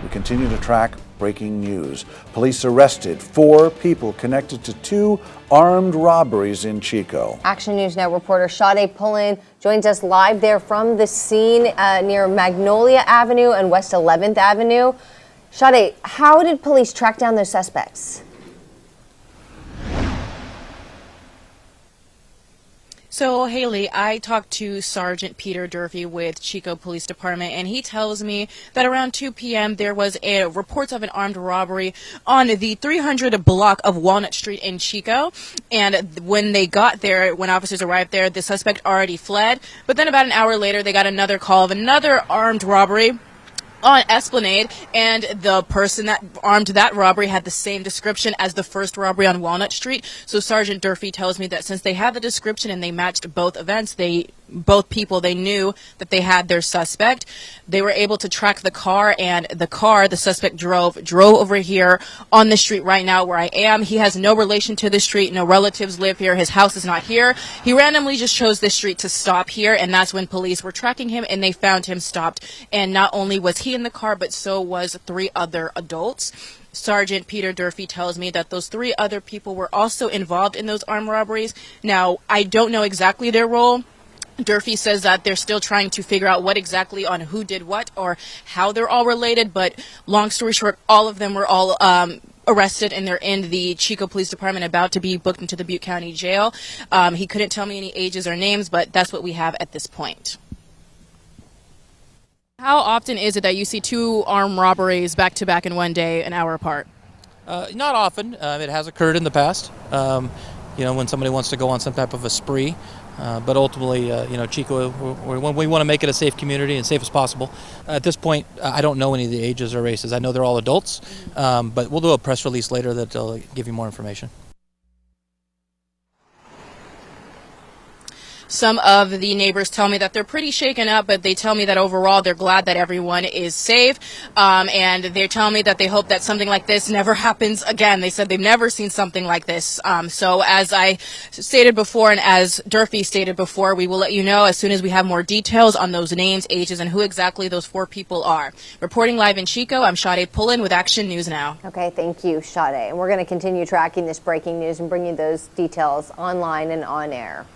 We continue to track breaking news. Police arrested 4 people connected to 2 armed robberies in Chico. Action News Now reporter Sade Pullen joins us live there from the scene near Magnolia Avenue and West 11th Avenue. Sade, how did police track down those suspects? So, Haley, I talked to Sergeant Peter Durfee with Chico Police Department, and he tells me that around 2 p.m. there was reports of an armed robbery on the 300 block of Walnut Street in Chico. And when they got there, when officers arrived there, the suspect already fled. But then about an hour later, they got another call of another armed robbery on Esplanade, and the person that armed that robbery had the same description as the first robbery on Walnut Street. So Sergeant Durfee tells me that since they had the description and they matched both events, both people, they knew that they had their suspect. They were able to track the car, and the suspect drove over here on the street right now where I am. He has no relation to the street, no relatives live here, his house is not here. He randomly just chose this street to stop here, and that's when police were tracking him and they found him stopped. And not only was he in the car, but so was 3 other adults. Sergeant Peter Durfee tells me that those 3 other people were also involved in those armed robberies. Now, I don't know exactly their role. Durfee says that they're still trying to figure out what exactly on who did what or how they're all related, but long story short, all of them were all arrested, and they're in the Chico Police Department about to be booked into the Butte County Jail. He couldn't tell me any ages or names, but that's what we have at this point. How often is it that you see 2 armed robberies back to back in one day, an hour apart? Not often. It has occurred in the past, when somebody wants to go on some type of a spree. But ultimately, Chico, we want to make it a safe community and safe as possible. At this point, I don't know any of the ages or races. I know they're all adults, but we'll do a press release later that'll give you more information. Some of the neighbors tell me that they're pretty shaken up, but they tell me that overall they're glad that everyone is safe. And they tell me that they hope that something like this never happens again. They said they've never seen something like this. So as I stated before, and as Durfee stated before, we will let you know as soon as we have more details on those names, ages, and who exactly those 4 people are. Reporting live in Chico, I'm Sade Pullen with Action News Now. Okay, thank you, Sade. And we're going to continue tracking this breaking news and bring you those details online and on air.